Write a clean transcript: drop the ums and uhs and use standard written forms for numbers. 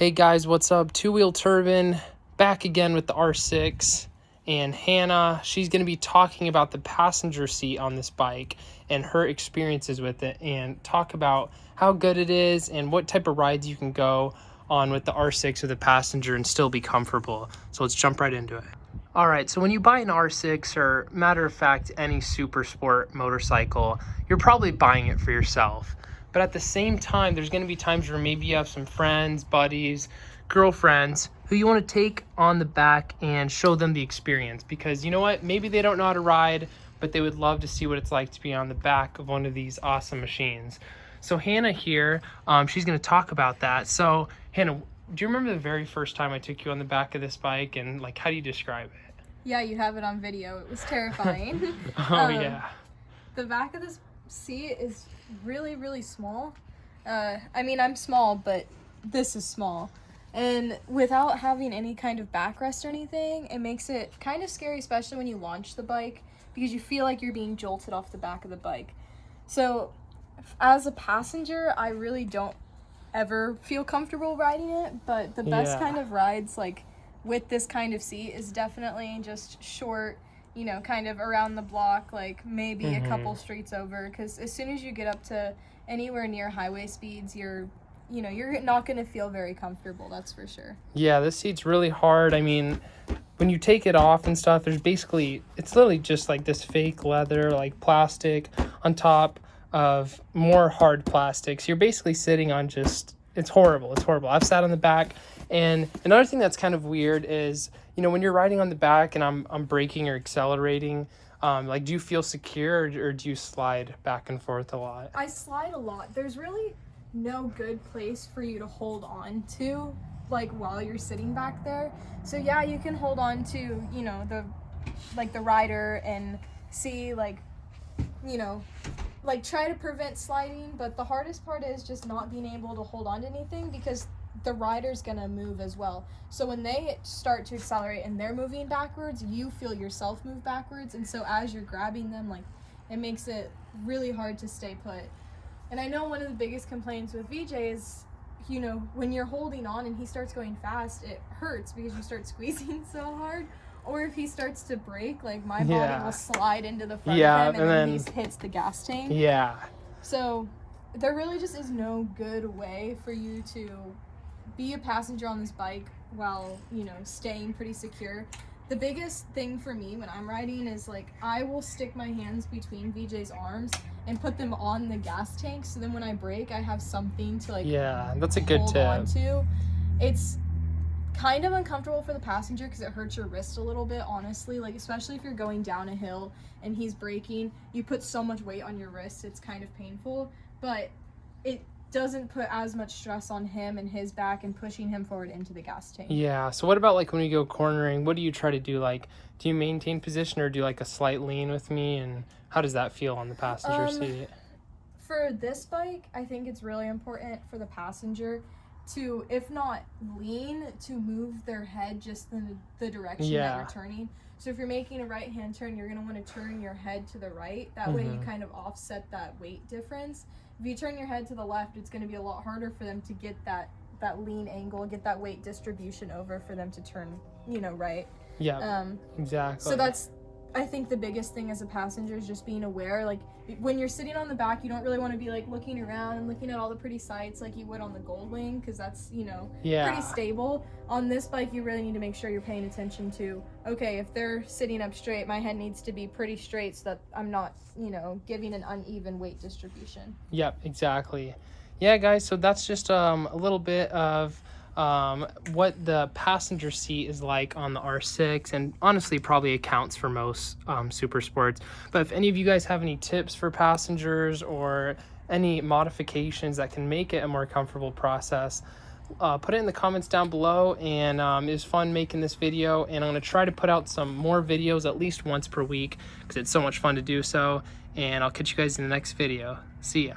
Hey guys, what's up? Two Wheel Turbine back again with the R6, and Hannah, she's going to be talking about the passenger seat on this bike and her experiences with it, and talk about how good it is and what type of rides you can go on with the R6 with a passenger and still be comfortable. So let's jump right into it. All right, so when you buy an R6, or matter of fact, any super sport motorcycle, you're probably buying it for yourself. But at the same time, there's going to be times where maybe you have some friends, buddies, girlfriends who you want to take on the back and show them the experience. Because you know what? Maybe they don't know how to ride, but they would love to see what it's like to be on the back of one of these awesome machines. So Hannah here, she's going to talk about that. So Hannah, do you remember the very first time I took you on the back of this bike, and like, how do you describe it? Yeah, you have it on video. It was terrifying. Yeah. The back of this seat is really, really small. I mean, I'm small, but this is small. And without having any kind of backrest or anything, it makes it kind of scary, especially when you launch the bike, because you feel like you're being jolted off the back of the bike. So as a passenger, I really don't ever feel comfortable riding it, but the best kind of rides, like with this kind of seat, is definitely just short, you know, kind of around the block, like maybe a couple streets over, because as soon as you get up to anywhere near highway speeds, you're not going to feel very comfortable, that's for sure. Yeah, this seat's really hard. I mean, when you take it off and stuff, it's literally just like this fake leather, like plastic on top of more hard plastics. You're basically sitting on it's horrible. I've sat on the back. And another thing that's kind of weird is, you know, when you're riding on the back and I'm braking or accelerating, like, do you feel secure, or do you slide back and forth a lot? I slide a lot. There's really no good place for you to hold on to, like, while you're sitting back there. So yeah, you can hold on to, you know, the rider and see, like, you know, like, try to prevent sliding, but the hardest part is just not being able to hold on to anything, because the rider's gonna move as well. So when they start to accelerate and they're moving backwards, you feel yourself move backwards, and so as you're grabbing them, like, it makes it really hard to stay put. And I know one of the biggest complaints with VJ is, you know, when you're holding on and he starts going fast, it hurts because you start squeezing so hard. Or if he starts to brake, like, my body will slide into the front of him, and then he hits the gas tank. Yeah. So there really just is no good way for you to be a passenger on this bike while, you know, staying pretty secure. The biggest thing for me when I'm riding is, like, I will stick my hands between VJ's arms and put them on the gas tank, so then when I brake, I have something to, like, that's a good tip. On to. It's kind of uncomfortable for the passenger because it hurts your wrist a little bit, honestly, like, especially if you're going down a hill and he's braking, you put so much weight on your wrist, it's kind of painful, but it doesn't put as much stress on him and his back and pushing him forward into the gas tank. Yeah, so what about, like, when you go cornering, what do you try to do? Like, do you maintain position, or do like a slight lean with me, and how does that feel on the passenger seat? For this bike, I think it's really important for the passenger to, if not lean, to move their head just in the direction that you're turning. So if you're making a right-hand turn, you're going to want to turn your head to the right. That way you kind of offset that weight difference. If you turn your head to the left, it's going to be a lot harder for them to get that lean angle, get that weight distribution over for them to turn, you know, right. Yeah, exactly. So that's, I think, the biggest thing as a passenger is just being aware. Like, when you're sitting on the back, you don't really want to be, like, looking around and looking at all the pretty sights like you would on the Goldwing, because that's, you know, pretty stable. On this bike, you really need to make sure you're paying attention to, okay, if they're sitting up straight, my head needs to be pretty straight so that I'm not, you know, giving an uneven weight distribution. Yep, exactly. Yeah, guys, so that's just a little bit of what the passenger seat is like on the R6, and honestly probably accounts for most super sports. But if any of you guys have any tips for passengers or any modifications that can make it a more comfortable process, put it in the comments down below. And it was fun making this video, and I'm going to try to put out some more videos at least once per week because it's so much fun to do so. And I'll catch you guys in the next video. See ya.